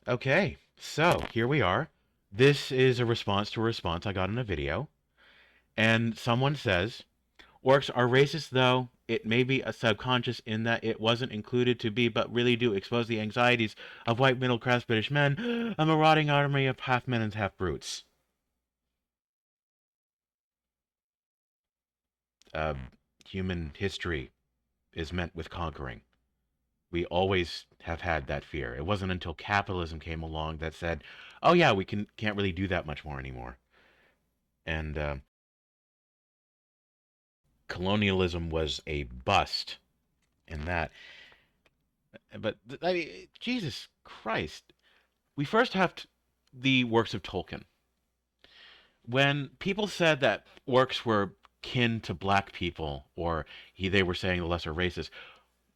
Okay, so here we are. This is a response to a response I got in a video. And someone says, orcs are racist, though it may be a subconscious in that it wasn't included to be, but really do expose the anxieties of white middle class British men, a marauding army of half men and half brutes. Uh, Human history is meant with conquering. We always have had that fear. It wasn't until capitalism came along that said, "Oh yeah, we can't really do that much more anymore." And colonialism was a bust in that. But I mean, Jesus Christ, we first have the works of Tolkien. When people said that orcs were kin to black people, or they were saying the lesser races,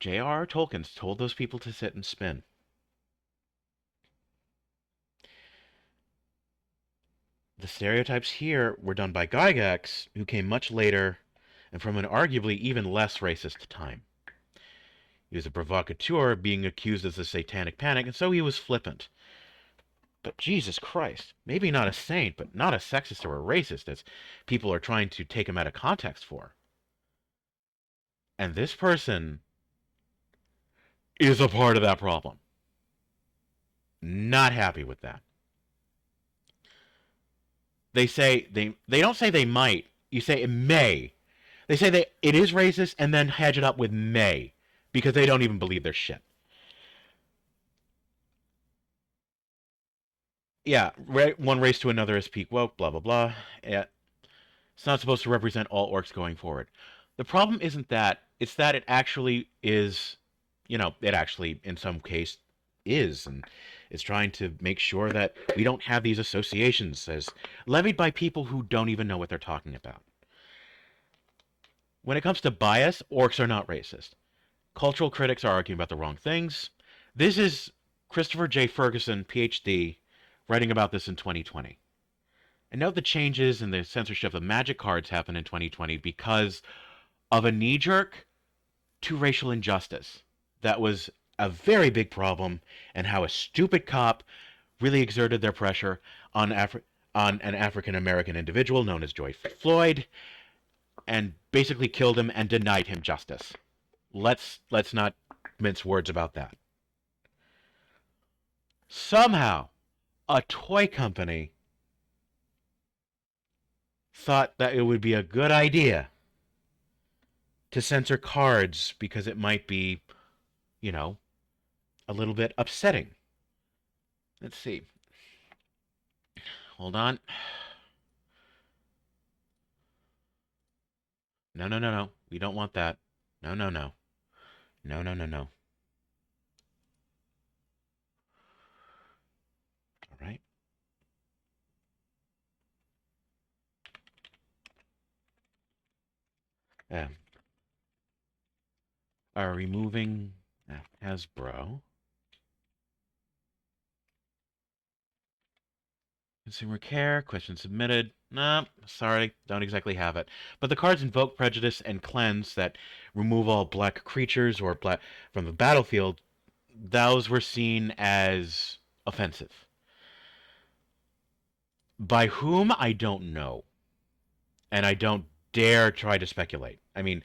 J.R.R. Tolkien told those people to sit and spin. The stereotypes here were done by Gygax, who came much later and from an arguably even less racist time. He was a provocateur, being accused of the Satanic Panic, and so he was flippant. But Jesus Christ, maybe not a saint, but not a sexist or a racist, as people are trying to take him out of context for. And this person is a part of that problem. Not happy with that. They don't say they might. You say it may. They say it is racist and then hedge it up with may because they don't even believe their shit. Yeah, one race to another is peak woke, blah blah blah. Yeah, it's not supposed to represent all orcs going forward. The problem isn't that; it's that it actually is. It actually, in some case, is, and it's trying to make sure that we don't have these associations as levied by people who don't even know what they're talking about. When it comes to bias, orcs are not racist. Cultural critics are arguing about the wrong things. This is Christopher J. Ferguson, PhD, writing about this in 2020. And note the changes in the censorship of magic cards happened in 2020 because of a knee jerk to racial injustice. That was a very big problem, and how a stupid cop really exerted their pressure on on an African American individual known as George Floyd and basically killed him and denied him justice. Let's not mince words about that. Somehow, a toy company thought that it would be a good idea to censor cards because it might be, you know, a little bit upsetting. Let's see. Hold on. No, no, no, no. We don't want that. No, no, no. No, no, no, no. All right. Uh, are removing Hasbro. Consumer care, question submitted. Nah, sorry, don't exactly have it. But the cards invoke prejudice and cleanse that remove all black creatures or black from the battlefield. Those were seen as offensive. By whom, I don't know. And I don't dare try to speculate. I mean,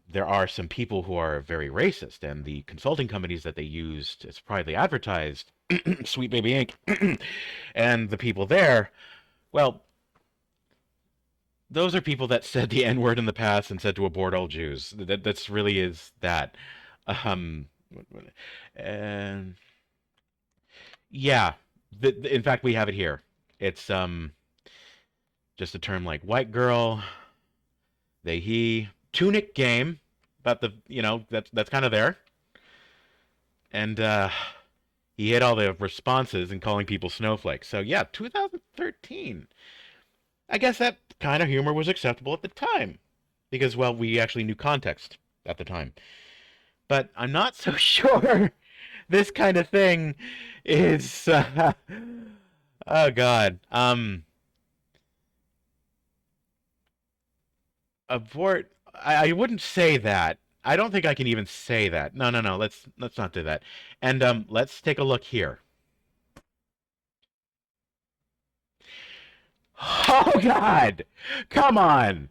there are some people who are very racist, and the consulting companies that they used as privately advertised, Sweet Baby Inc., and the people there, well, those are people that said the N word in the past and said to abort all Jews. That's really is that. Um, and yeah, in fact, we have it here. It's just a term like white girl, they he tunic game, but that's kind of there. And he hit all the responses and calling people snowflakes. So yeah, 2013. I guess that kind of humor was acceptable at the time because well, we actually knew context at the time. But I'm not so sure this kind of thing is. Oh God. Abort. I wouldn't say that. I don't think I can even say that. No, no, no. Let's not do that. And let's take a look here. Oh God, come on.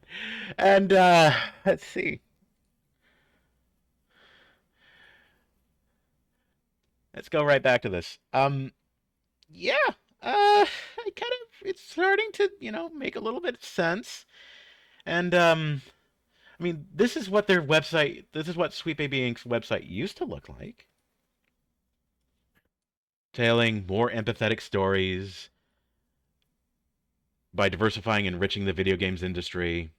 And let's see. Let's go right back to this. Yeah. I kind of it's starting to make a little bit of sense. And I mean, this is what their website. This is what Sweet Baby Inc.'s website used to look like, telling more empathetic stories by diversifying and enriching the video games industry,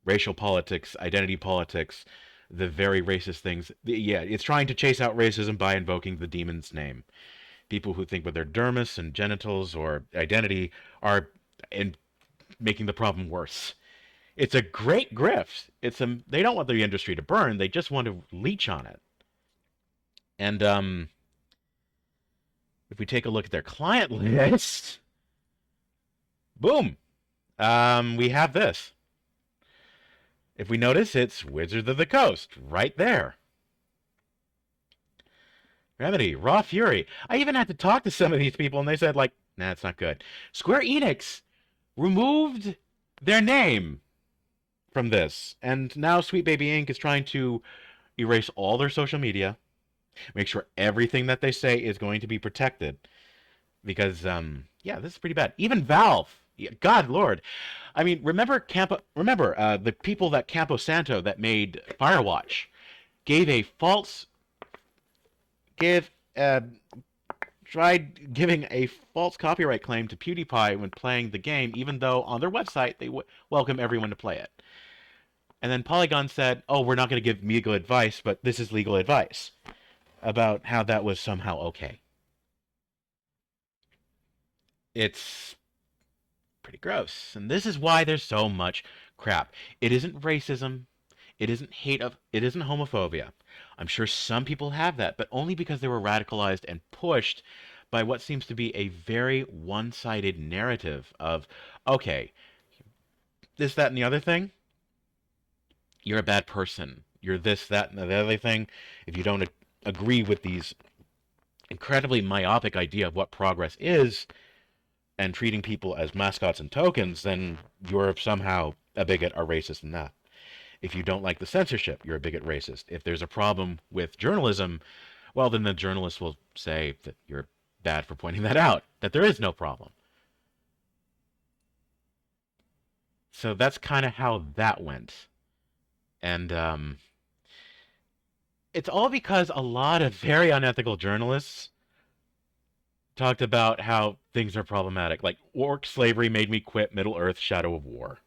racial politics, identity politics, the very racist things. Yeah, it's trying to chase out racism by invoking the demon's name. People who think with their dermis and genitals or identity are in making the problem worse. It's a great grift. They don't want the industry to burn. They just want to leech on it. And if we take a look at their client list, boom, we have this. If we notice, it's Wizards of the Coast right there. Remedy, Raw Fury. I even had to talk to some of these people, and they said, like, nah, it's not good. Square Enix removed their name from this, and now Sweet Baby Inc. is trying to erase all their social media, make sure everything that they say is going to be protected, because, yeah, this is pretty bad. Even Valve, God Lord. I mean, remember the people that Campo Santo that made Firewatch gave a false, give, tried giving a false copyright claim to PewDiePie when playing the game, even though on their website they welcome everyone to play it. And then Polygon said, "Oh, we're not going to give legal advice, but this is legal advice about how that was somehow okay." It's pretty gross, and this is why there's so much crap. It isn't racism. It isn't homophobia. I'm sure some people have that, but only because they were radicalized and pushed by what seems to be a very one-sided narrative of, okay, this, that, and the other thing, you're a bad person. You're this, that, and the other thing. If you don't agree with these incredibly myopic idea of what progress is and treating people as mascots and tokens, then you're somehow a bigot or racist in that. If you don't like the censorship, you're a bigot racist. If there's a problem with journalism, well, then the journalist will say that you're bad for pointing that out, that there is no problem. So that's kind of how that went. And it's all because a lot of very unethical journalists talked about how things are problematic. Like, orc slavery made me quit Middle Earth Shadow of War.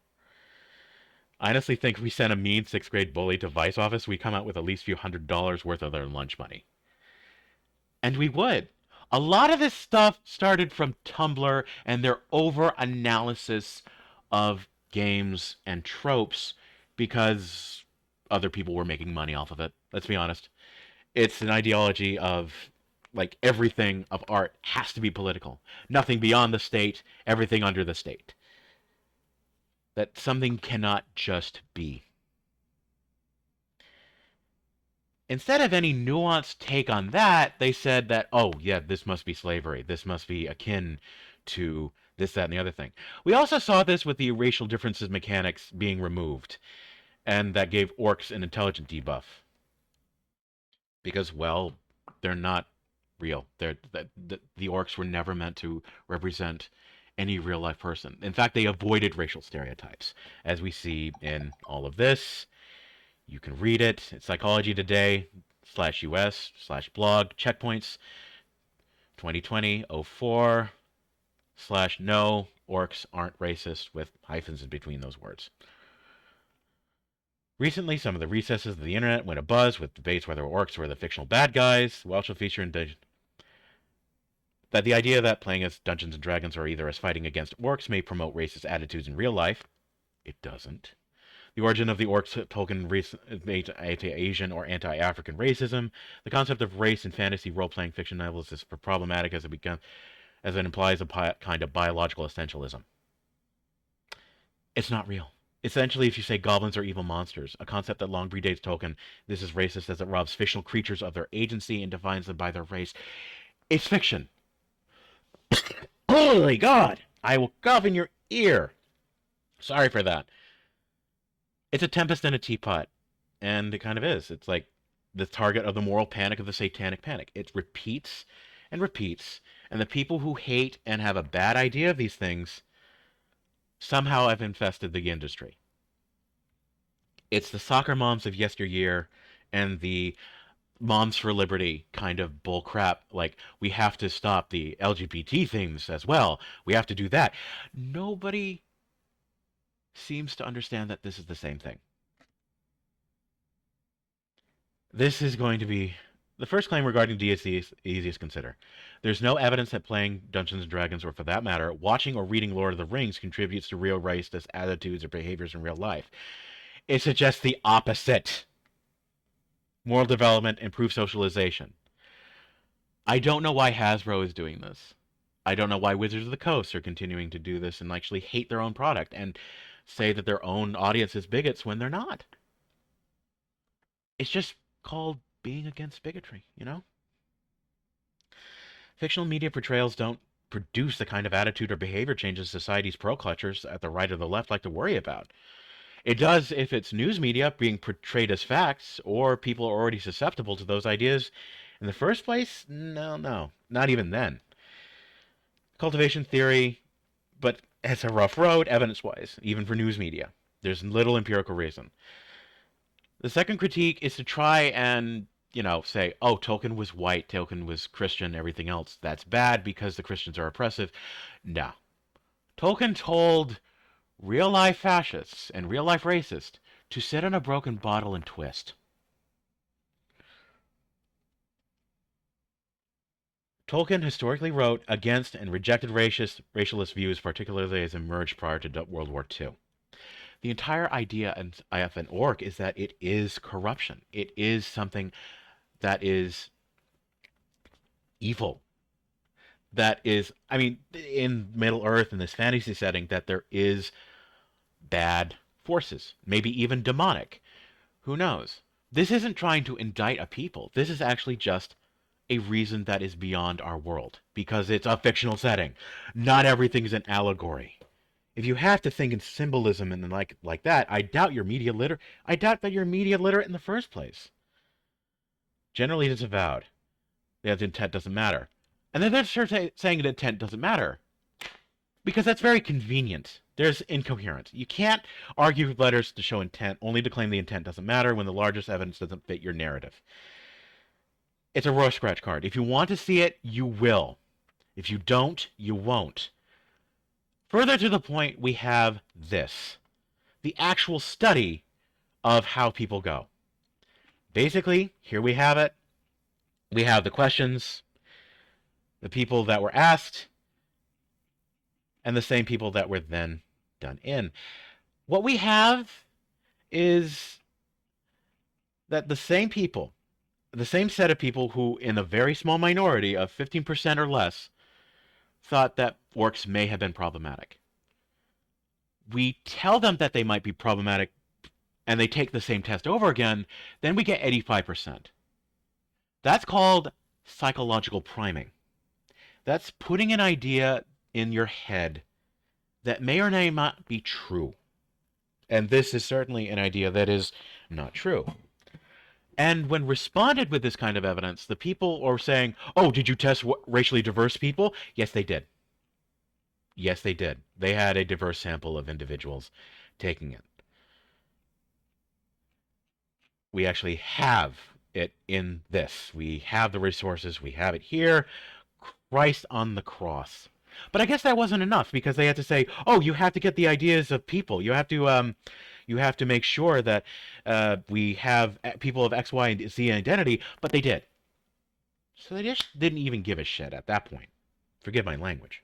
I honestly think if we sent a mean sixth grade bully to Vice office, we come out with at least a few $100s worth of their lunch money. And we would. A lot of this stuff started from Tumblr and their over analysis of games and tropes because other people were making money off of it. Let's be honest. It's an ideology of like everything of art has to be political. Nothing beyond the state, everything under the state. That something cannot just be. Instead of any nuanced take on that, they said that, oh, yeah, this must be slavery. This must be akin to this, that, and the other thing. We also saw this with the racial differences mechanics being removed, and that gave orcs an intelligent debuff. Because, well, they're not real. The orcs were never meant to represent any real life person. In fact, they avoided racial stereotypes, as we see in all of this. You can read it. It's Psychology Today /US/blog checkpoints 2020-04/no orcs aren't racist with hyphens in between those words. Recently, some of the recesses of the internet went abuzz with debates whether orcs were the fictional bad guys. Welsh will feature in that the idea that playing as Dungeons and Dragons or either as fighting against orcs may promote racist attitudes in real life. It doesn't. The origin of the orcs token anti-Asian or anti-African racism. The concept of race in fantasy role-playing fiction novels is problematic as it implies a kind of biological essentialism. It's not real. Essentially, if you say goblins are evil monsters, a concept that long predates Tolkien, this is racist as it robs fictional creatures of their agency and defines them by their race. It's fiction. Holy God! I will cough in your ear. Sorry for that. It's a tempest in a teapot. And it kind of is. It's like the target of the moral panic of the satanic panic. It repeats and repeats. And the people who hate and have a bad idea of these things somehow have infested the industry. It's the soccer moms of yesteryear and the moms for liberty kind of bullcrap. Like, we have to stop the LGBT things as well. We have to do that. Nobody seems to understand that this is the same thing. This is going to be the first claim regarding DSC is easiest to consider. There's no evidence that playing Dungeons and Dragons, or for that matter, watching or reading Lord of the Rings, contributes to real racist attitudes or behaviors in real life. It suggests the opposite. Moral development, improved socialization. I don't know why Hasbro is doing this. I don't know why Wizards of the Coast are continuing to do this and actually hate their own product and say that their own audience is bigots when they're not. It's just called being against bigotry, you know? Fictional media portrayals don't produce the kind of attitude or behavior changes society's pro-clutchers at the right or the left like to worry about. It does if it's news media being portrayed as facts, or people are already susceptible to those ideas in the first place. No, not even then. Cultivation theory, but it's a rough road evidence-wise, even for news media. There's little empirical reason. The second critique is to try and, say, oh, Tolkien was white, Tolkien was Christian, everything else. That's bad because the Christians are oppressive. No. Tolkien told real-life fascists and real-life racists to sit on a broken bottle and twist. Tolkien historically wrote against and rejected racialist views, particularly as emerged prior to World War II. The entire idea of an orc is that it is corruption. It is something that is evil. That is, I mean, in Middle Earth, in this fantasy setting, that there is bad forces, maybe even demonic. Who knows? This isn't trying to indict a people. This is actually just a reason that is beyond our world, because it's a fictional setting. Not everything is an allegory. If you have to think in symbolism and like that, I doubt you're media literate. I doubt that you're media literate in the first place. Generally, it's avowed that the intent doesn't matter, and then they're saying that intent doesn't matter because that's very convenient. There's incoherence. You can't argue with letters to show intent, only to claim the intent doesn't matter when the largest evidence doesn't fit your narrative. It's a raw scratch card. If you want to see it, you will. If you don't, you won't. Further to the point, we have this. The actual study of how people go. Basically, here we have it. We have the questions, the people that were asked, and the same people that were then done in. What we have is that the same people, the same set of people who, in a very small minority of 15% or less, thought that orcs may have been problematic. We tell them that they might be problematic, and they take the same test over again, then we get 85%. That's called psychological priming. That's putting an idea in your head that may or may not be true. And this is certainly an idea that is not true. And when responded with this kind of evidence, the people are saying, oh, did you test racially diverse people? Yes, they did. Yes, they did. They had a diverse sample of individuals taking it. We actually have it in this. We have the resources. We have it here. Christ on the cross. But I guess that wasn't enough because they had to say, "Oh, you have to get the ideas of people. You have to make sure that we have people of X, Y, and Z identity." But they did. So they just didn't even give a shit at that point. Forgive my language.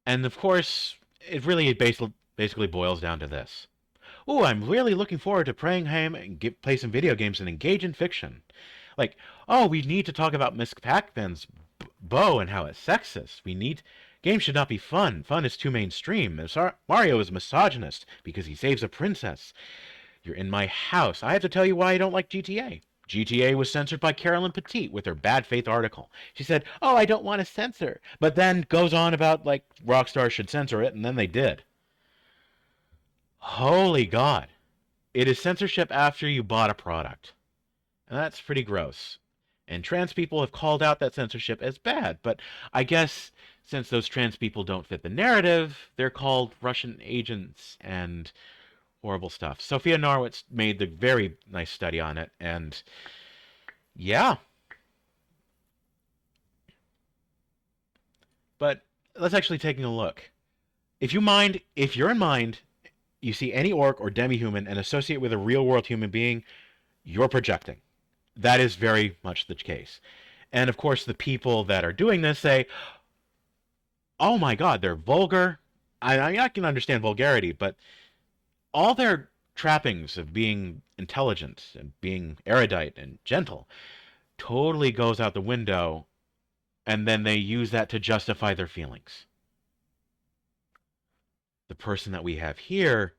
And of course, it really basically boils down to this. Ooh, I'm really looking forward to playing him and play some video games and engage in fiction. Like, oh, we need to talk about Miss Pac-Man's bow and how it's sexist. Games should not be fun. Fun is too mainstream. Mario is misogynist because he saves a princess. You're in my house. I have to tell you why I don't like GTA. GTA was censored by Carolyn Petit with her bad faith article. She said, "Oh, I don't want to censor," but then goes on about like Rockstar should censor it, and then they did. Holy God. It is censorship after you bought a product. And that's pretty gross. And trans people have called out that censorship as bad, but I guess since those trans people don't fit the narrative, they're called Russian agents and horrible stuff. Sophia Norwitz made the very nice study on it, and yeah. But let's actually take a look. If you're in mind, you see any orc or demi-human and associate with a real-world human being, you're projecting. That is very much the case. And of course, the people that are doing this say, "Oh my God, they're vulgar." I can understand vulgarity, but all their trappings of being intelligent and being erudite and gentle totally goes out the window, and then they use that to justify their feelings. The person that we have here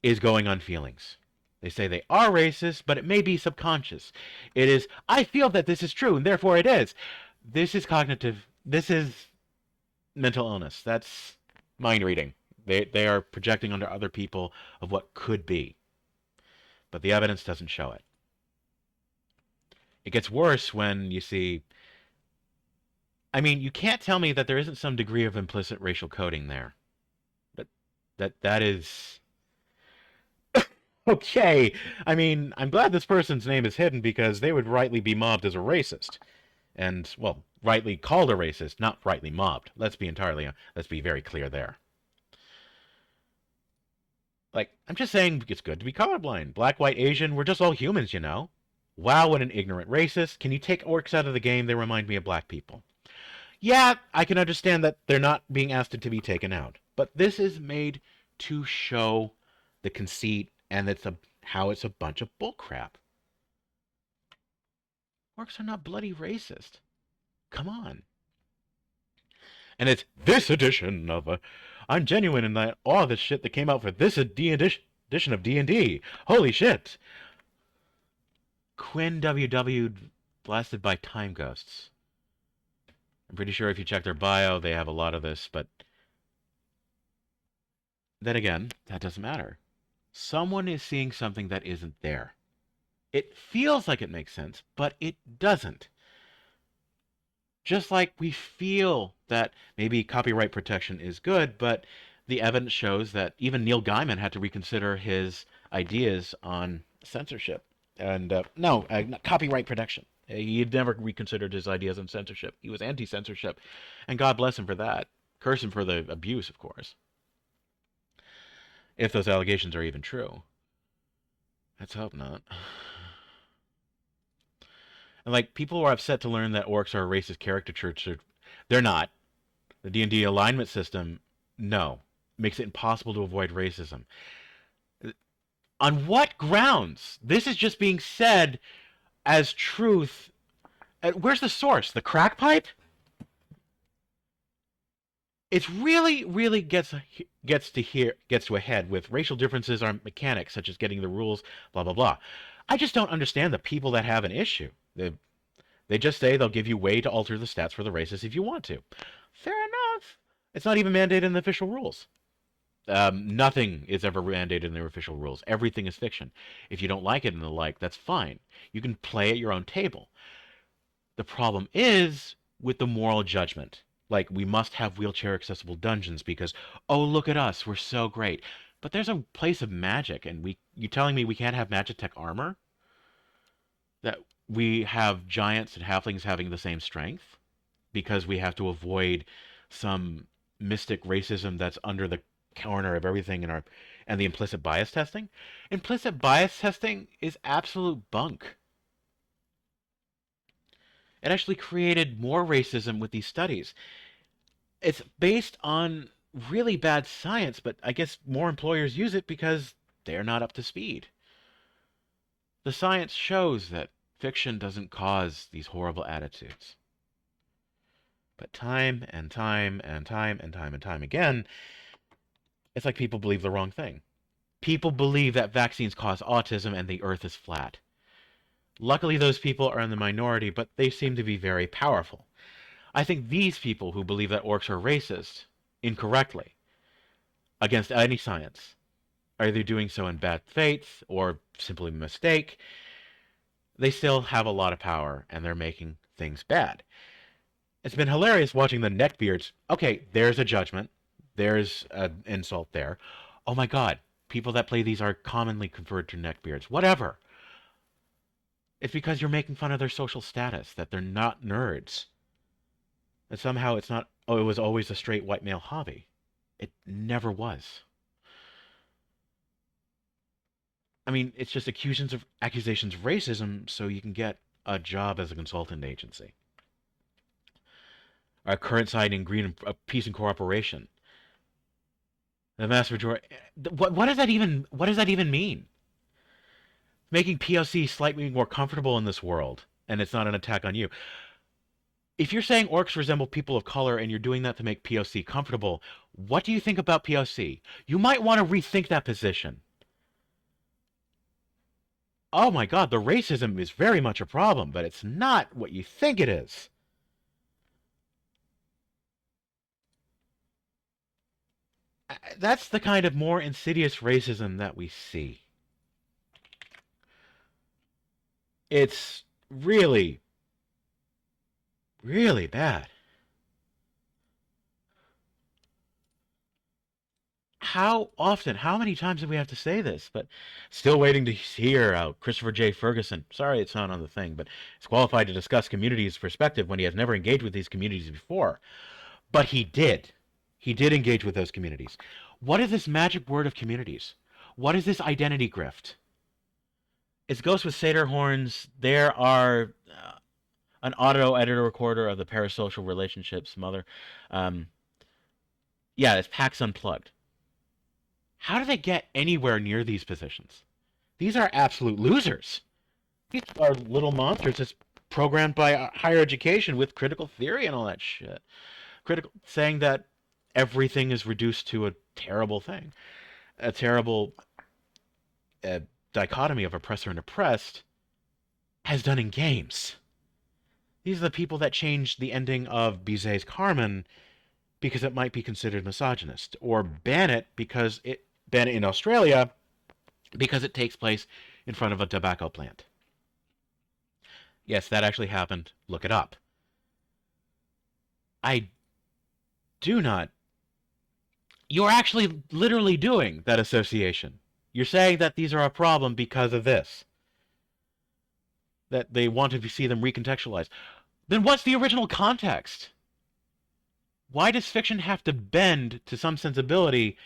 is going on feelings. They say they are racist, but it may be subconscious. It is, I feel that this is true, and therefore it is. This is cognitive. This is mental illness. That's mind reading. They are projecting onto other people of what could be, but the evidence doesn't show it. It gets worse when you see. I mean, you can't tell me that there isn't some degree of implicit racial coding there. That that is okay. I mean, I'm glad this person's name is hidden because they would rightly be mobbed as a racist, and well, rightly called a racist, not rightly mobbed. Let's be very clear there. Like, I'm just saying it's good to be colorblind. Black, white, Asian, we're just all humans, you know? Wow, what an ignorant racist. Can you take orcs out of the game? They remind me of black people. Yeah, I can understand that they're not being asked to be taken out. But this is made to show the conceit and how it's a bunch of bullcrap. Orcs are not bloody racist. Come on. And it's this edition of I'm genuine in that all this shit that came out for this edition of D&D. Holy shit. Quinn WW blasted by time ghosts. I'm pretty sure if you check their bio, they have a lot of this, but then again, that doesn't matter. Someone is seeing something that isn't there. It feels like it makes sense, but it doesn't. Just like we feel that maybe copyright protection is good, but the evidence shows that even Neil Gaiman had to reconsider his ideas on censorship. And no, not copyright protection. He had never reconsidered his ideas on censorship. He was anti-censorship, and God bless him for that. Curse him for the abuse, of course, if those allegations are even true. Let's hope not. And like people are upset to learn that orcs are a racist caricature. They're not. The D&D alignment system, no, makes it impossible to avoid racism. On what grounds? This is just being said as truth. Where's the source? The crack pipe? It really gets to a head with racial differences are mechanics, such as getting the rules, blah blah blah. I just don't understand the people that have an issue. They just say they'll give you way to alter the stats for the races if you want to. Fair enough. It's not even mandated in the official rules. Nothing is ever mandated in their official rules. Everything is fiction. If you don't like it and the like, that's fine. You can play at your own table. The problem is with the moral judgment. Like, we must have wheelchair accessible dungeons because, oh, look at us, we're so great. But there's a place of magic, and you telling me we can't have Magitech armor? That we have giants and halflings having the same strength? Because we have to avoid some mystic racism that's under the corner of everything in our and the implicit bias testing. Implicit bias testing is absolute bunk. It actually created more racism with these studies. It's based on really bad science, but I guess more employers use it because they're not up to speed. The science shows that fiction doesn't cause these horrible attitudes. But time and time and time and time and time again, it's like people believe the wrong thing. People believe that vaccines cause autism and the earth is flat. Luckily, those people are in the minority, but they seem to be very powerful. I think these people who believe that orcs are racist incorrectly against any science are either doing so in bad faith or simply mistake. They still have a lot of power and they're making things bad. It's been hilarious watching the neckbeards. Okay, there's a judgment. There's an insult there. Oh my god, people that play these are commonly converted to neckbeards. Whatever. It's because you're making fun of their social status, that they're not nerds. And somehow it's not, oh, it was always a straight white male hobby. It never was. I mean, it's just accusations of racism so you can get a job as a consultant agency. Our current side in green peace and cooperation. The vast majority. What does that even? What does that even mean? Making POC slightly more comfortable in this world, and it's not an attack on you. If you're saying orcs resemble people of color and you're doing that to make POC comfortable, what do you think about POC? You might want to rethink that position. Oh my god, the racism is very much a problem, but it's not what you think it is. That's the kind of more insidious racism that we see. It's really, really bad. How often, how many times do we have to say this? But still waiting to hear out Christopher J. Ferguson. Sorry it's not on the thing, but he's qualified to discuss communities' perspective when he has never engaged with these communities before. But he did. He did engage with those communities. What is this magic word of communities? What is this identity grift? It goes with Seder horns. There are an auto editor recorder of the parasocial relationships mother. Um, yeah, it's PAX Unplugged. How do they get anywhere near these positions? These are absolute losers. These are little monsters that's programmed by higher education with critical theory and all that shit. Critical saying that everything is reduced to a terrible thing, a terrible uh, dichotomy of oppressor and oppressed, as done in games. These are the people that changed the ending of Bizet's Carmen because it might be considered misogynist, or ban it in Australia because it takes place in front of a tobacco plant. Yes, that actually happened. Look it up. I do not. You're actually literally doing that association. You're saying that these are a problem because of this. That they wanted to see them recontextualized. Then what's the original context? Why does fiction have to bend to some sensibility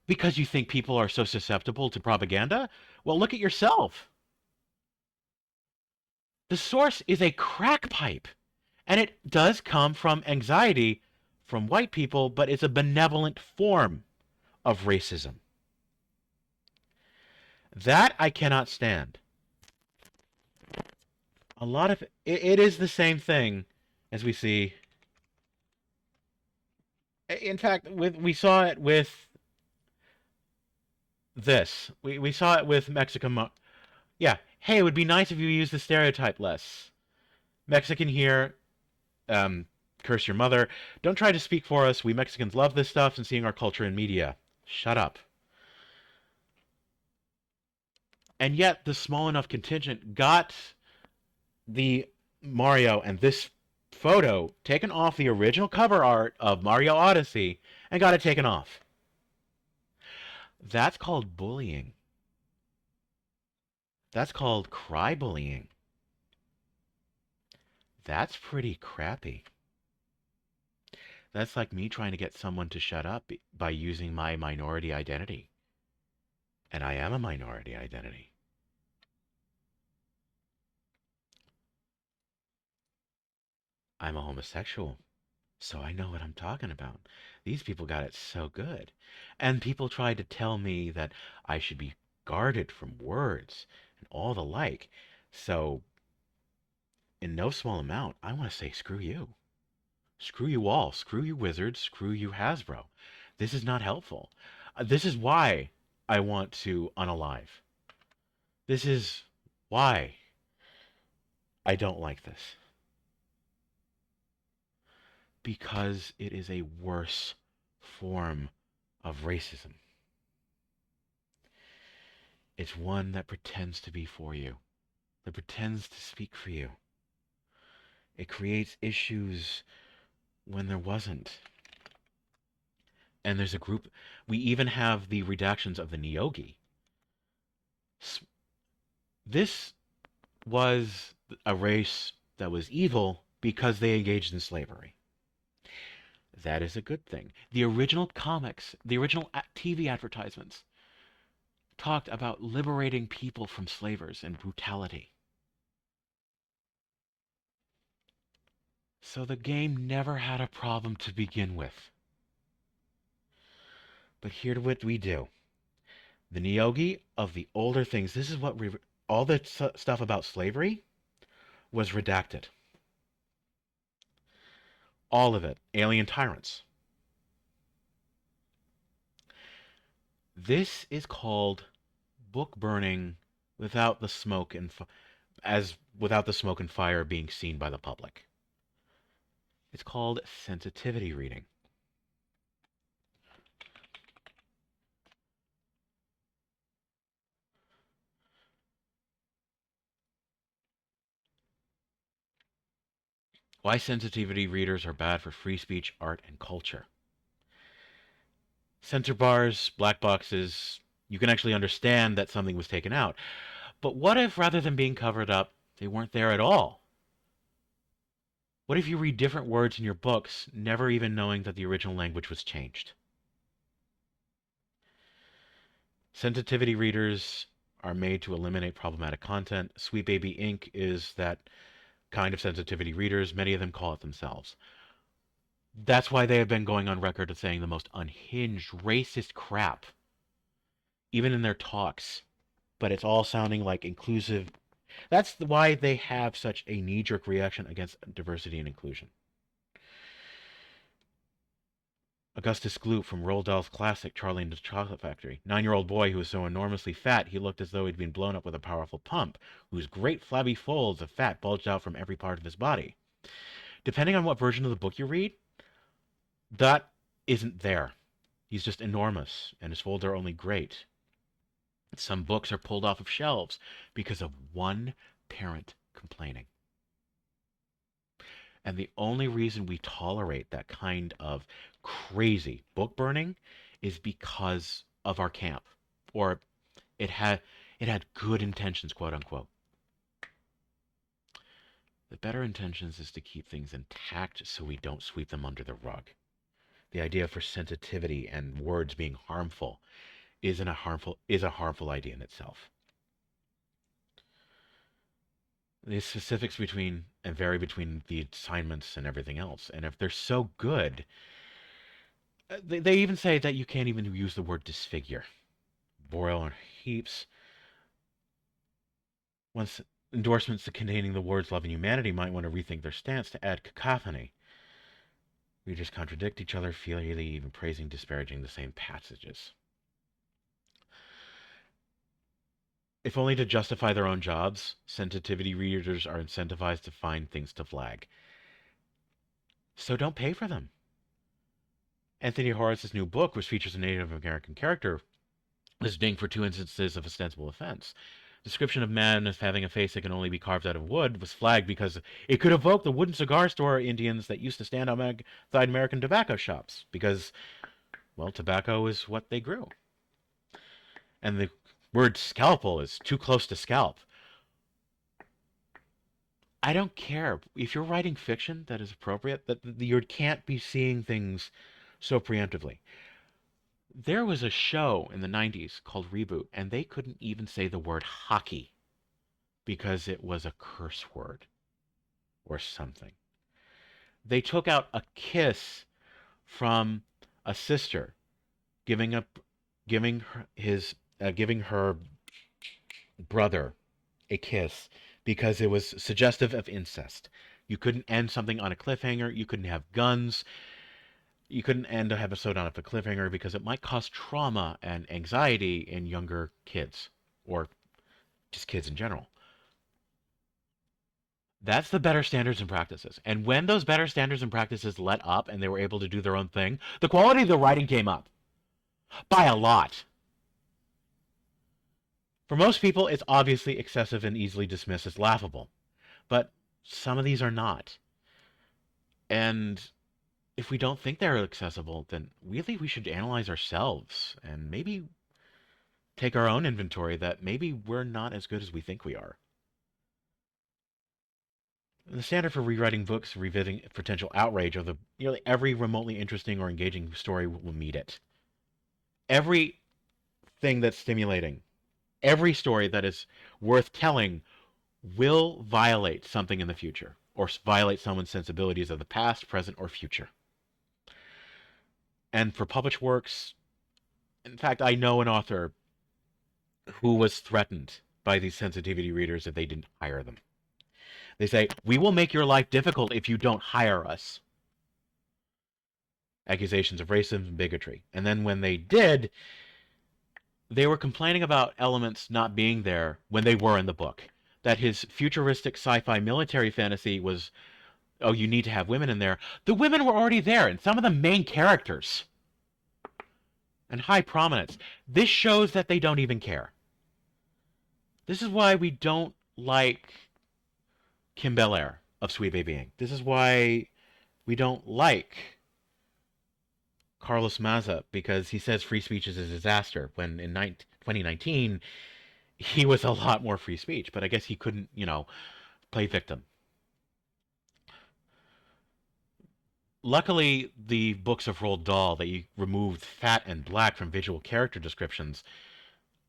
because you think people are so susceptible to propaganda? Well, look at yourself. The source is a crack pipe. And it does come from anxiety from white people, but it's a benevolent form of racism. That I cannot stand. A lot of it is the same thing as we see. In fact, we saw it with this. We saw it with Mexican. Yeah. Hey, it would be nice if you used the stereotype less. Mexican here, um, curse your mother. Don't try to speak for us. We Mexicans love this stuff and seeing our culture in media. Shut up. And yet, the small enough contingent got the Mario and this photo taken off the original cover art of Mario Odyssey and got it taken off. That's called bullying. That's called cry bullying. That's pretty crappy. That's like me trying to get someone to shut up by using my minority identity. And I am a minority identity. I'm a homosexual. So I know what I'm talking about. These people got it so good. And people tried to tell me that I should be guarded from words and all the like. So, in no small amount, I want to say screw you. Screw you all. Screw you Wizards. Screw you Hasbro. This is not helpful. This is why I want to unalive. This is why. I don't like this because it is a worse form of racism. It's one that pretends to be for you, that pretends to speak for you. It creates issues when there wasn't. And there's a group, we even have the redactions of the Neogi. This was a race that was evil because they engaged in slavery. That is a good thing. The original comics, the original TV advertisements talked about liberating people from slavers and brutality. So the game never had a problem to begin with. But here's what we do. The Neogi of the older things, this is what all the stuff about slavery was redacted. All of it. Alien tyrants. This is called book burning without the smoke and as without the smoke and fire being seen by the public. It's called sensitivity reading. Why sensitivity readers are bad for free speech, art, and culture. Censor bars, black boxes, you can actually understand that something was taken out. But what if, rather than being covered up, they weren't there at all? What if you read different words in your books, never even knowing that the original language was changed? Sensitivity readers are made to eliminate problematic content. Sweet Baby Inc. is that kind of sensitivity readers. Many of them call it themselves. That's why they have been going on record as saying the most unhinged, racist crap, even in their talks. But it's all sounding like inclusive. That's why they have such a knee jerk reaction against diversity and inclusion. Augustus Gloop from Roald Dahl's classic Charlie and the Chocolate Factory. 9-year-old boy who was so enormously fat he looked as though he'd been blown up with a powerful pump, whose great flabby folds of fat bulged out from every part of his body. Depending on what version of the book you read, that isn't there. He's just enormous, and his folds are only great. Some books are pulled off of shelves because of one parent complaining. And the only reason we tolerate that kind of crazy book burning is because of our camp, or it had it had good intentions, quote unquote. The better intentions is to keep things intact so we don't sweep them under the rug. The idea for sensitivity and words being harmful is a harmful idea in itself. The specifics between and vary between the assignments and everything else. And if they're so good, they even say that you can't even use the word disfigure. Boil on heaps. Once endorsements containing the words love and humanity might want to rethink their stance to add cacophony. Readers contradict each other, freely even praising, disparaging the same passages. If only to justify their own jobs, sensitivity readers are incentivized to find things to flag. So don't pay for them. Anthony Horowitz' new book, which features a Native American character, was dinged for 2 instances of ostensible offense. Description of man as having a face that can only be carved out of wood was flagged because it could evoke the wooden cigar store Indians that used to stand outside American tobacco shops because, well, tobacco is what they grew. And the word scalpel is too close to scalp. I don't care. If you're writing fiction that is appropriate, that you can't be seeing things so preemptively. There was a show in the 90s called Reboot, and they couldn't even say the word hockey because it was a curse word or something. They took out a kiss from a sister giving up giving her brother a kiss because it was suggestive of incest. You couldn't end something on a cliffhanger. You couldn't have guns. You couldn't end an episode on a cliffhanger because it might cause trauma and anxiety in younger kids or just kids in general. That's the better standards and practices. And when those better standards and practices let up and they were able to do their own thing, the quality of the writing came up by a lot. For most people, it's obviously excessive and easily dismissed as laughable. But some of these are not. And if we don't think they're accessible, then really we should analyze ourselves and maybe take our own inventory that maybe we're not as good as we think we are. The standard for rewriting books, revisiting potential outrage of the nearly every remotely interesting or engaging story will meet it. Every thing that's stimulating, every story that is worth telling will violate something in the future or violate someone's sensibilities of the past, present, or future. And for published works, in fact, I know an author who was threatened by these sensitivity readers if they didn't hire them. They say, "We will make your life difficult if you don't hire us." Accusations of racism and bigotry. And then when they did, they were complaining about elements not being there when they were in the book. That his futuristic sci-fi military fantasy was, oh, you need to have women in there. The women were already there, and some of the main characters and high prominence. This shows that they don't even care. This is why we don't like Kim Belair of Sweet Baby Inc. This is why we don't like Carlos Maza, because he says free speech is a disaster, when in 2019 he was a lot more free speech, but I guess he couldn't, play victim. Luckily, the books of Roald Dahl that you removed fat and black from visual character descriptions.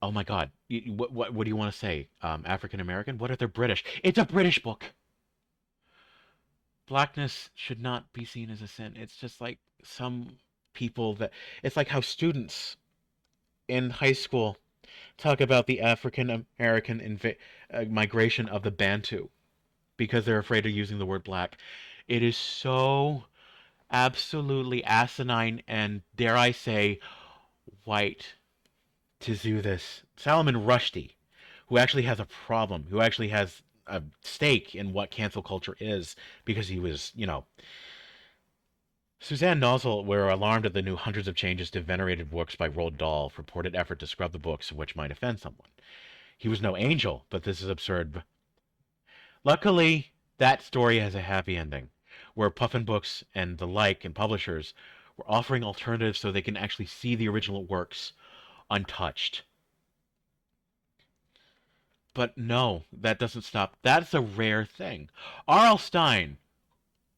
Oh my God, what do you want to say? African American? What if they're British? It's a British book. Blackness should not be seen as a sin. It's just like some people that it's like how students in high school talk about the African American migration of the Bantu because they're afraid of using the word black. It is so absolutely asinine and, dare I say, white to do this. Salman Rushdie, who actually has a problem, who actually has a stake in what cancel culture is, because he was, Suzanne Nozzle were alarmed at the new hundreds of changes to venerated works by Roald Dahl, purported effort to scrub the books which might offend someone. He was no angel, but this is absurd. Luckily, that story has a happy ending, where Puffin Books and the like and publishers were offering alternatives so they can actually see the original works untouched. But no, that doesn't stop. That's a rare thing. R.L. Stine,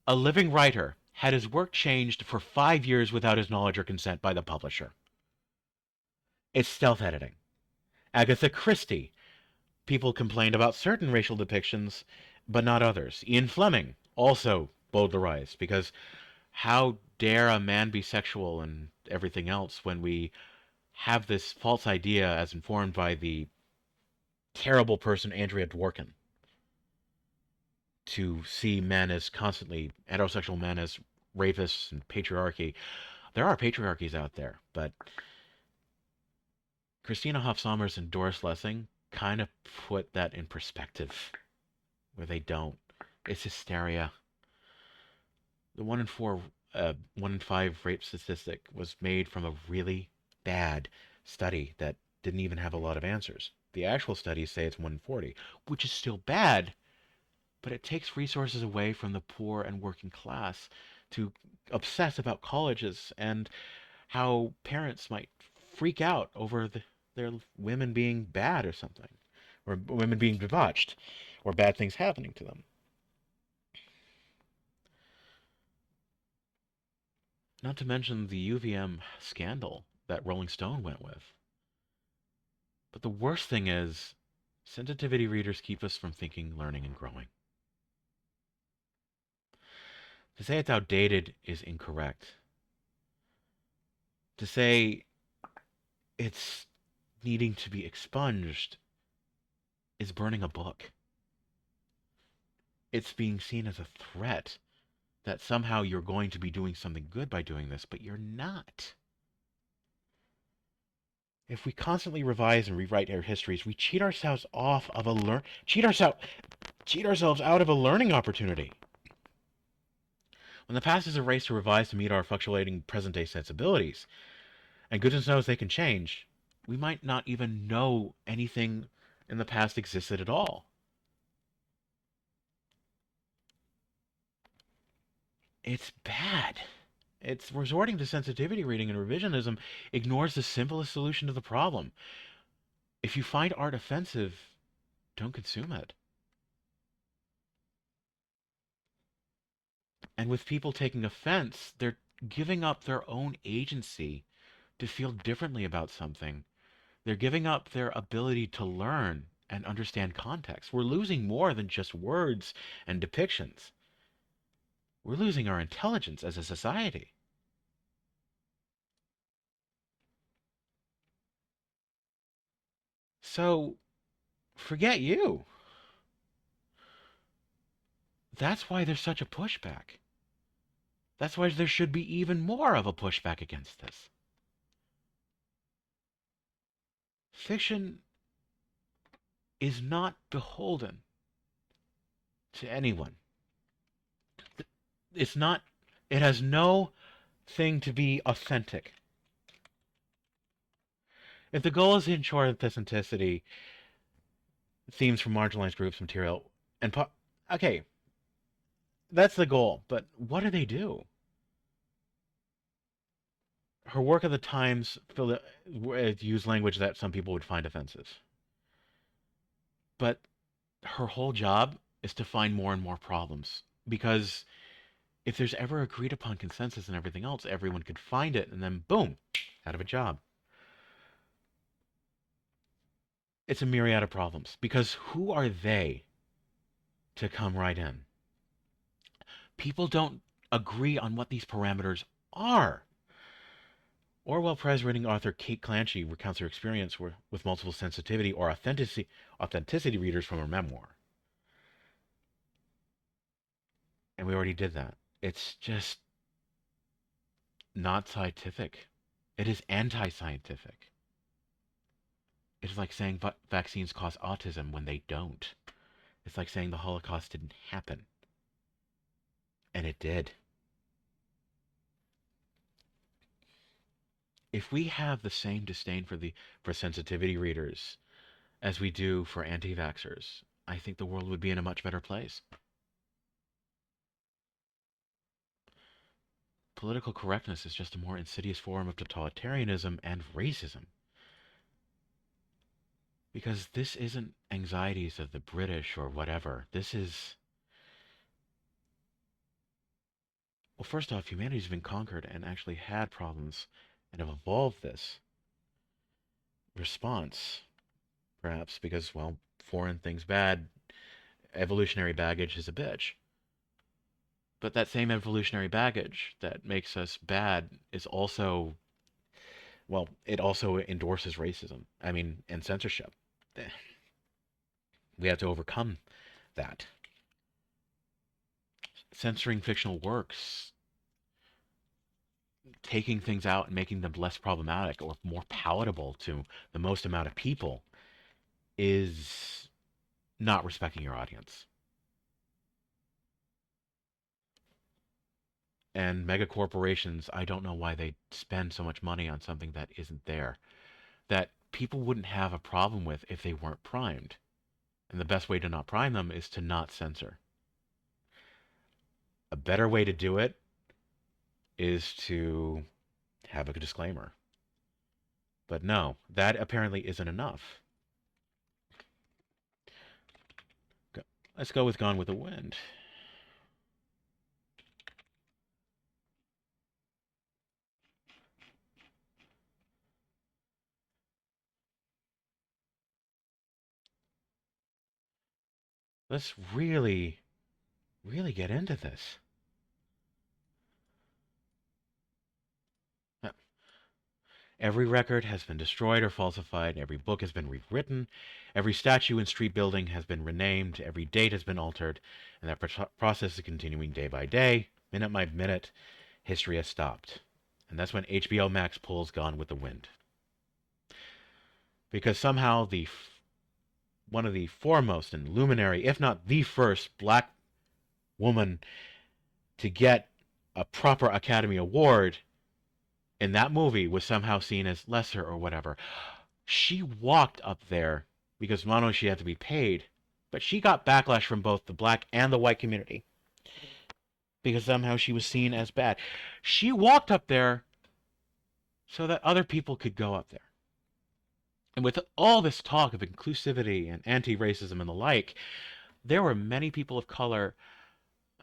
a living writer, had his work changed for 5 years without his knowledge or consent by the publisher. It's stealth editing. Agatha Christie, people complained about certain racial depictions, but not others. Ian Fleming, also bowdlerized, because how dare a man be sexual and everything else when we have this false idea as informed by the terrible person Andrea Dworkin to see men as constantly heterosexual men as rapists and patriarchy. There are patriarchies out there, but Christina Hoff Sommers and Doris Lessing kind of put that in perspective where they don't. It's hysteria. The 1 in 5 rape statistic was made from a really bad study that didn't even have a lot of answers. The actual studies say it's 1 in 40, which is still bad, but it takes resources away from the poor and working class to obsess about colleges and how parents might freak out over their women being bad or something, or women being debauched, or bad things happening to them. Not to mention the UVM scandal that Rolling Stone went with. But the worst thing is, sensitivity readers keep us from thinking, learning, and growing. To say it's outdated is incorrect. To say it's needing to be expunged is burning a book. It's being seen as a threat that somehow you're going to be doing something good by doing this, but you're not. If we constantly revise and rewrite our histories, we cheat ourselves off of cheat ourselves cheat ourselves out of a learning opportunity. When the past is a race to revise to meet our fluctuating present day sensibilities, and goodness knows they can change, we might not even know anything in the past existed at all. It's bad. It's resorting to sensitivity reading and revisionism ignores the simplest solution to the problem. If you find art offensive, don't consume it. And with people taking offense, they're giving up their own agency to feel differently about something. They're giving up their ability to learn and understand context. We're losing more than just words and depictions. We're losing our intelligence as a society. So, forget you. That's why there's such a pushback. That's why there should be even more of a pushback against this. Fiction is not beholden to anyone. It's not, it has no thing to be authentic. If the goal is to ensure authenticity, themes from marginalized groups, material, and okay, that's the goal. But what do they do? Her work at the Times used language that some people would find offensive, but her whole job is to find more and more problems because if there's ever agreed upon consensus and everything else, everyone could find it, and then boom, out of a job. It's a myriad of problems because who are they to come right in? People don't agree on what these parameters are. Orwell Prize winning author Kate Clancy recounts her experience with multiple sensitivity or authenticity readers from her memoir. And we already did that. It's just not scientific. It is anti scientific. It's like saying vaccines cause autism when they don't. It's like saying the Holocaust didn't happen. And it did. If we have the same disdain for sensitivity readers as we do for anti-vaxxers, I think the world would be in a much better place. Political correctness is just a more insidious form of totalitarianism and racism. Because this isn't anxieties of the British or whatever. This is, well, first off, humanity's been conquered and actually had problems and have evolved this response, perhaps because, well, foreign things bad, evolutionary baggage is a bitch. But that same evolutionary baggage that makes us bad is also, well, it also endorses racism. I mean, and censorship. We have to overcome that. Censoring fictional works, taking things out and making them less problematic or more palatable to the most amount of people is not respecting your audience. And mega corporations, I don't know why they spend so much money on something that isn't there, that people wouldn't have a problem with if they weren't primed. And the best way to not prime them is to not censor. A better way to do it is to have a disclaimer. But no, that apparently isn't enough. Let's go with Gone with the Wind. Let's really, really get into this. Every record has been destroyed or falsified. Every book has been rewritten. Every statue and street building has been renamed. Every date has been altered. And that process is continuing day by day, minute by minute. History has stopped. And that's when HBO Max pulls Gone with the Wind. Because somehow one of the foremost and luminary, if not the first, black woman to get a proper Academy Award in that movie was somehow seen as lesser or whatever. She walked up there because not only she had to be paid, but she got backlash from both the black and the white community because somehow she was seen as bad. She walked up there so that other people could go up there. And with all this talk of inclusivity and anti-racism and the like, there were many people of color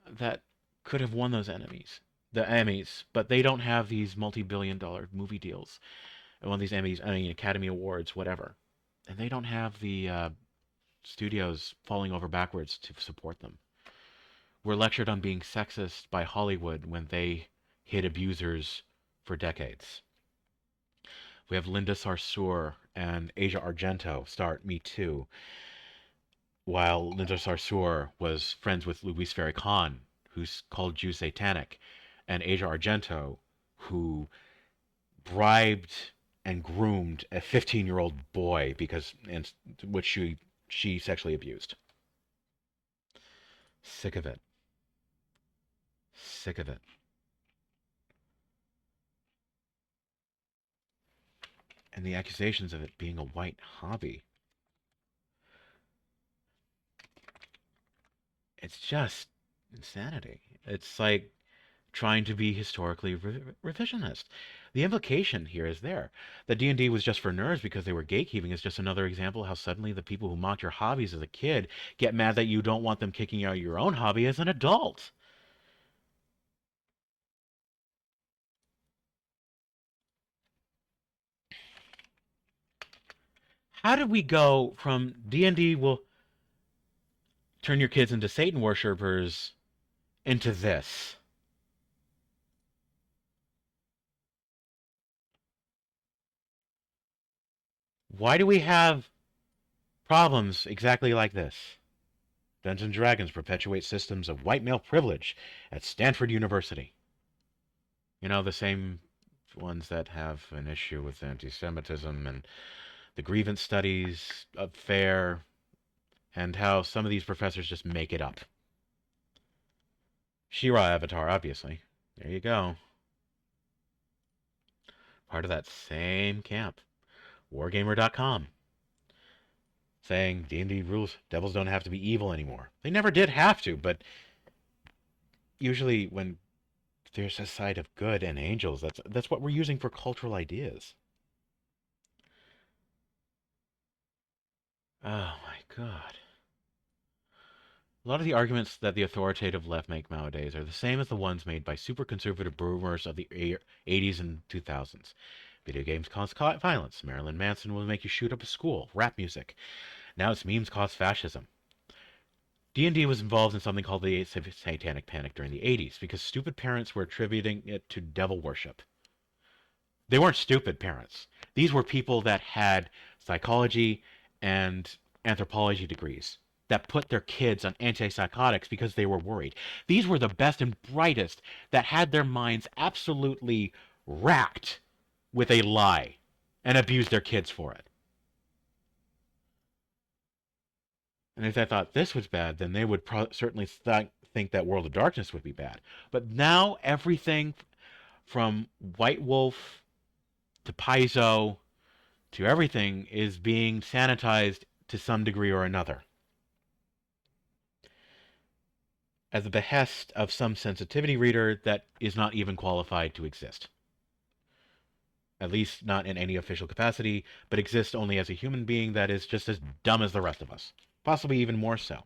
that could have won those the Emmys, but they don't have these multi-billion-dollar movie deals. And one of these Emmys, I mean, Academy Awards, whatever, and they don't have the studios falling over backwards to support them. We're lectured on being sexist by Hollywood when they hid abusers for decades. We have Linda Sarsour and Asia Argento start Me Too, while Linda Sarsour was friends with Louis Farrakhan, who's called Jews satanic, and Asia Argento, who bribed and groomed a 15-year-old boy because and which she sexually abused. Sick of it. Sick of it. And the accusations of it being a white hobby. It's just insanity. It's like trying to be historically revisionist. The implication here is there. The D&D was just for nerds because they were gatekeeping is just another example of how suddenly the people who mocked your hobbies as a kid get mad that you don't want them kicking out your own hobby as an adult. How did we go from D&D will turn your kids into Satan worshippers into this? Why do we have problems exactly like this? Dungeons and Dragons perpetuate systems of white male privilege at Stanford University. You know, the same ones that have an issue with anti Semitism and the grievance studies of FAIR, and how some of these professors just make it up. She-Ra Avatar, obviously. There you go. Part of that same camp. Wargamer.com. Saying D&D rules, devils don't have to be evil anymore. They never did have to, but usually when there's a side of good and angels, that's what we're using for cultural ideas. Oh my god. A lot of the arguments that the authoritative left make nowadays are the same as the ones made by super conservative boomers of the 80s and 2000s. Video games cause violence. Marilyn Manson will make you shoot up a school. Rap music. Now it's memes cause fascism. D&D was involved in something called the Satanic Panic during the 80s because stupid parents were attributing it to devil worship. They weren't stupid parents. These were people that had psychology and anthropology degrees that put their kids on antipsychotics because they were worried. These were the best and brightest that had their minds absolutely racked with a lie and abused their kids for it. And if they thought this was bad, then they would certainly think that World of Darkness would be bad. But now everything from White Wolf to Paizo to everything is being sanitized to some degree or another at the behest of some sensitivity reader that is not even qualified to exist. At least not in any official capacity, but exists only as a human being that is just as dumb as the rest of us. Possibly even more so.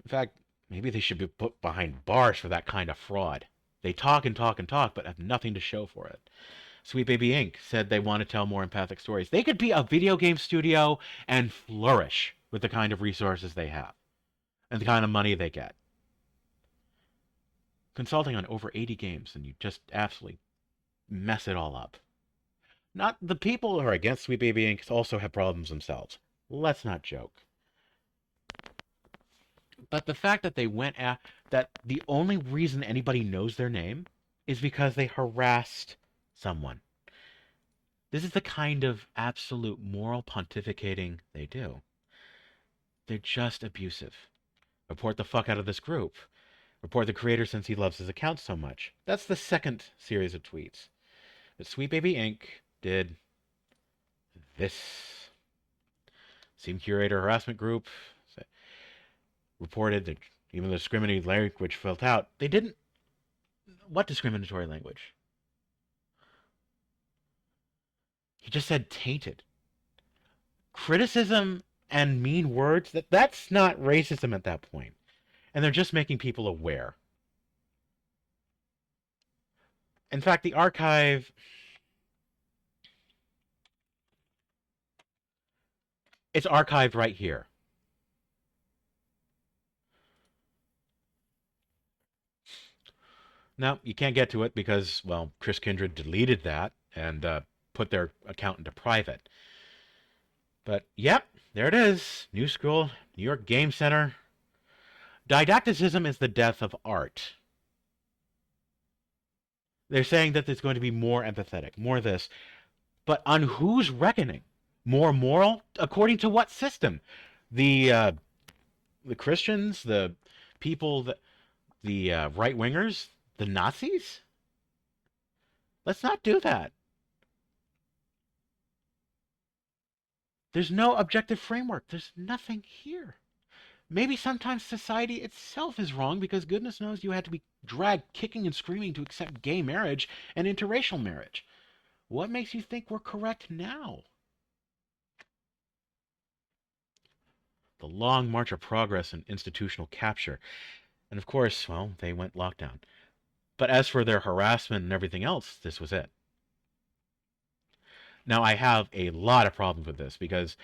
In fact, maybe they should be put behind bars for that kind of fraud. They talk and talk and talk, but have nothing to show for it. Sweet Baby Inc. said they want to tell more empathic stories. They could be a video game studio and flourish with the kind of resources they have and the kind of money they get. Consulting on over 80 games and you just absolutely mess it all up. Not the people who are against Sweet Baby Inc. also have problems themselves. Let's not joke. But the fact that they went at that the only reason anybody knows their name is because they harassed someone. This is the kind of absolute moral pontificating they do. They're just abusive. Report the fuck out of this group. Report the creator since he loves his account so much. That's the second series of tweets. But Sweet Baby Inc. did this. Same curator harassment group reported that even though discriminatory language felt out, they didn't. What discriminatory language? He just said tainted. Criticism and mean words, that's not racism at that point. And they're just making people aware. In fact, the archive, it's archived right here. Now, you can't get to it because, well, Chris Kindred deleted that and put their account into private. But, yep, there it is. New School, New York Game Center. Didacticism is the death of art. They're saying that it's going to be more empathetic, more this. But on whose reckoning? More moral? According to what system? The Christians, the people, the right wingers, the Nazis? Let's not do that. There's no objective framework. There's nothing here. Maybe sometimes society itself is wrong because goodness knows you had to be dragged kicking and screaming to accept gay marriage and interracial marriage. What makes you think we're correct now? The long march of progress and institutional capture. And of course, well, they went lockdown. But as for their harassment and everything else, this was it. Now, I have a lot of problems with this because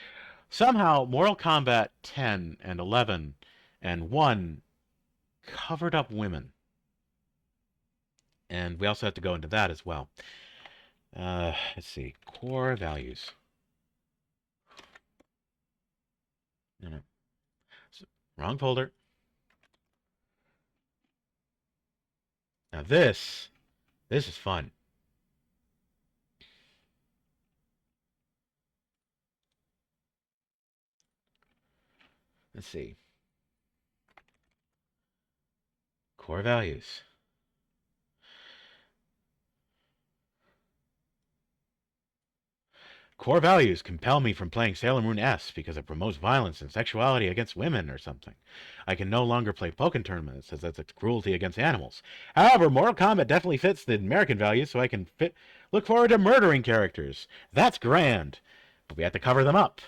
somehow Mortal Kombat 10 and 11 and 1 covered up women. And we also have to go into that as well. Let's see. Core values. No. Wrong folder. Now this is fun. Let's see. Core values. Core values compel me from playing Sailor Moon S because it promotes violence and sexuality against women or something. I can no longer play Pokken tournaments as that's a cruelty against animals. However, Mortal Kombat definitely fits the American values, so I can look forward to murdering characters. That's grand. But we have to cover them up.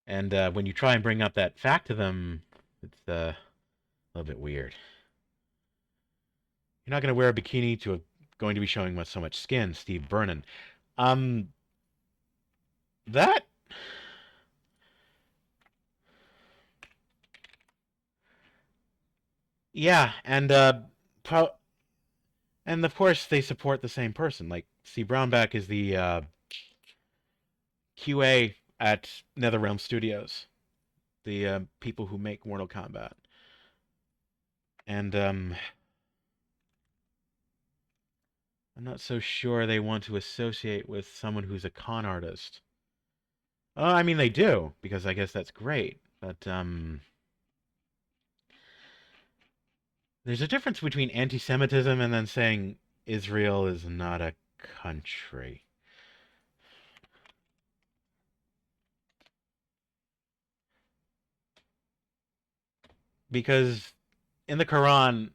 And when you try and bring up that fact to them, it's a little bit weird. You're not going to wear a bikini to going to be showing so much skin, Steve Byrne. Um, that yeah, and and of course they support the same person. Like Steve Brownback is the QA at NetherRealm Studios, the people who make Mortal Kombat, and I'm not so sure they want to associate with someone who's a con artist. Oh, I mean they do because I guess that's great, but there's a difference between anti-Semitism and then saying Israel is not a country. Because in the Quran,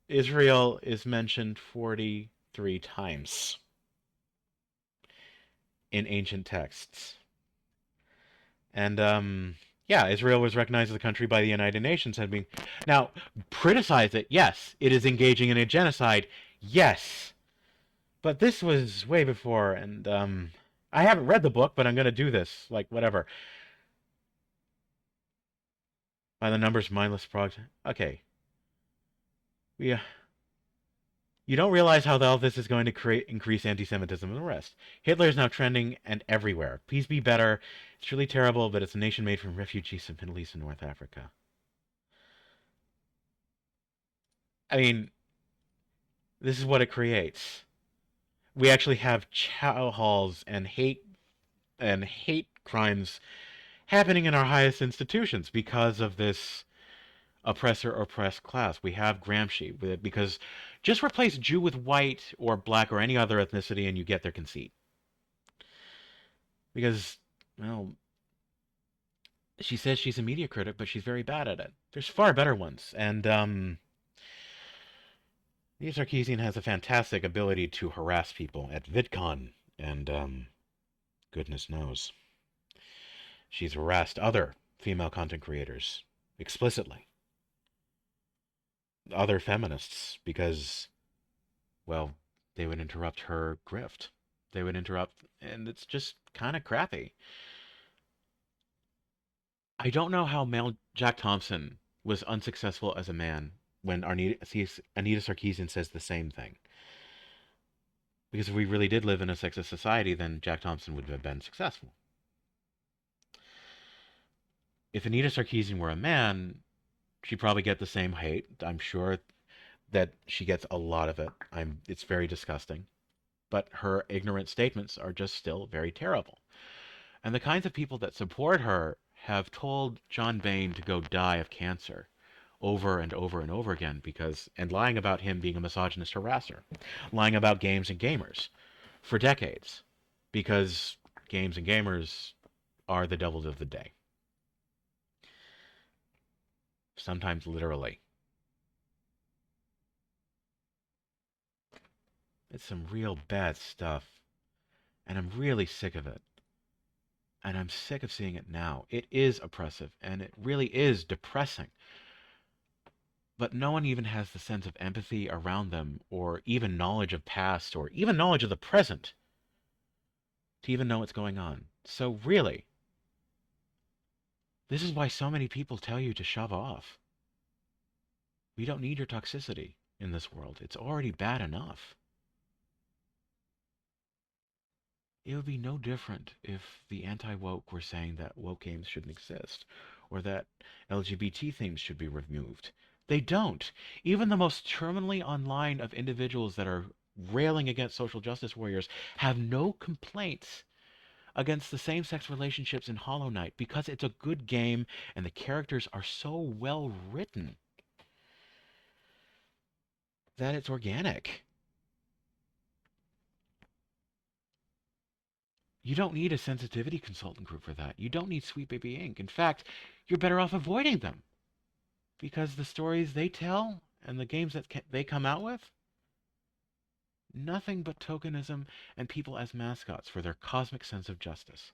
Israel is mentioned 43 times in ancient texts. And yeah, Israel was recognized as a country by the United Nations. Now, criticize it. Yes, it is engaging in a genocide. Yes, but this was way before, and I haven't read the book, but I'm gonna do this. Like whatever. By the numbers, mindless project. Okay, we. You don't realize how all this is going to increase anti-Semitism and the rest. Hitler is now trending and everywhere. Please be better. It's really terrible, but it's a nation made from refugees from Middle East and North Africa. I mean, this is what it creates. We actually have chow halls and hate crimes happening in our highest institutions because of this oppressor oppressed class. We have Gramsci because just replace Jew with white or black or any other ethnicity and you get their conceit. Because, well, she says she's a media critic, but she's very bad at it. There's far better ones. And Eve Sarkeesian has a fantastic ability to harass people at VidCon. And goodness knows, she's harassed other female content creators explicitly, other feminists, because, well, they would interrupt her grift. They would interrupt, and it's just kind of crappy. I don't know how male Jack Thompson was unsuccessful as a man when Anita Sarkeesian says the same thing. Because if we really did live in a sexist society, then Jack Thompson would have been successful. If Anita Sarkeesian were a man, she'd probably get the same hate. I'm sure that she gets a lot of it. It's very disgusting. But her ignorant statements are just still very terrible. And the kinds of people that support her have told John Bain to go die of cancer over and over and over again and lying about him being a misogynist harasser, lying about games and gamers for decades because games and gamers are the devils of the day. Sometimes literally. It's some real bad stuff. And I'm really sick of it. And I'm sick of seeing it now. It is oppressive and it really is depressing. But no one even has the sense of empathy around them or even knowledge of past or even knowledge of the present to even know what's going on. So really, this is why so many people tell you to shove off. We don't need your toxicity in this world. It's already bad enough. It would be no different if the anti-woke were saying that woke games shouldn't exist or that LGBT themes should be removed. They don't. Even the most terminally online of individuals that are railing against social justice warriors have no complaints against the same-sex relationships in Hollow Knight because it's a good game and the characters are so well written that it's organic. You don't need a sensitivity consultant group for that. You don't need Sweet Baby Inc. In fact, you're better off avoiding them because the stories they tell and the games that they come out with, nothing but tokenism and people as mascots for their cosmic sense of justice.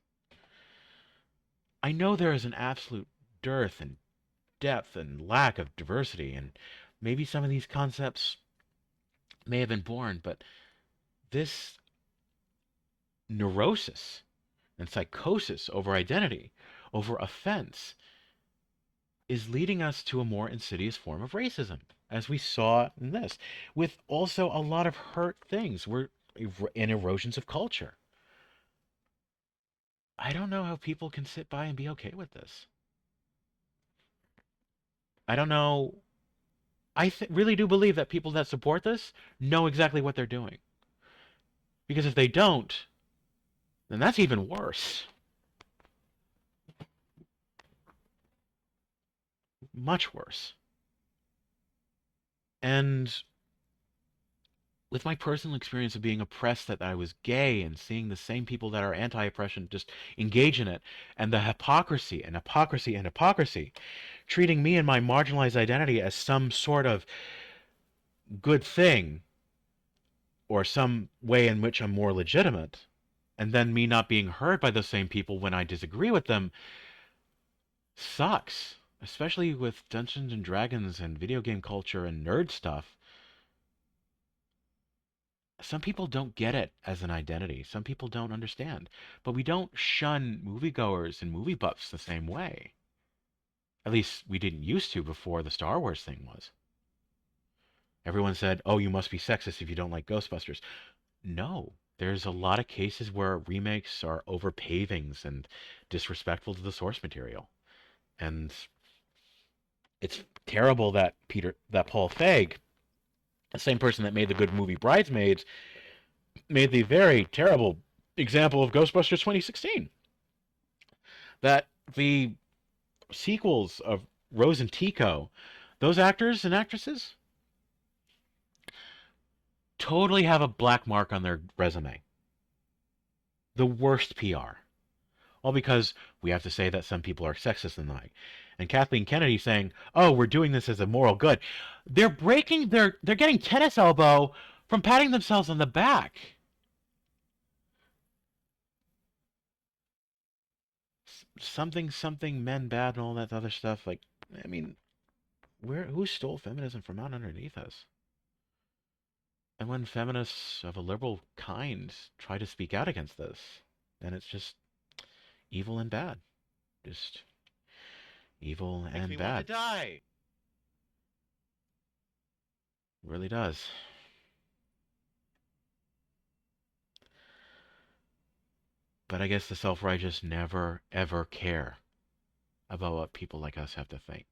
I know there is an absolute dearth and depth and lack of diversity, and maybe some of these concepts may have been born, but this neurosis and psychosis over identity, over offense, is leading us to a more insidious form of racism, as we saw in this, with also a lot of hurt things. We're in erosions of culture. I don't know how people can sit by and be okay with this. I don't know. Really do believe that people that support this know exactly what they're doing. Because if they don't, then that's even worse. Much worse. And with my personal experience of being oppressed that I was gay and seeing the same people that are anti-oppression just engage in it, and the hypocrisy and hypocrisy and hypocrisy, treating me and my marginalized identity as some sort of good thing or some way in which I'm more legitimate, and then me not being heard by the same people when I disagree with them sucks. Especially with Dungeons and Dragons and video game culture and nerd stuff. Some people don't get it as an identity. Some people don't understand. But we don't shun moviegoers and movie buffs the same way. At least we didn't used to before the Star Wars thing was. Everyone said, oh, you must be sexist if you don't like Ghostbusters. No. There's a lot of cases where remakes are overpavings and disrespectful to the source material. And it's terrible that Paul Feig The same person that made the good movie Bridesmaids made the very terrible example of Ghostbusters 2016. That the sequels of Rose and Tico, those actors and actresses totally have a black mark on their resume. The worst PR. All because we have to say that some people are sexist and like. And Kathleen Kennedy saying, "Oh, we're doing this as a moral good." They're getting tennis elbow from patting themselves on the back. Something something men bad and all that other stuff. Like, I mean, who stole feminism from out underneath us? And when feminists of a liberal kind try to speak out against this, then it's just evil and bad. Just evil Makes and me want to bad. die. Really does. But I guess the self righteous never, ever care about what people like us have to think.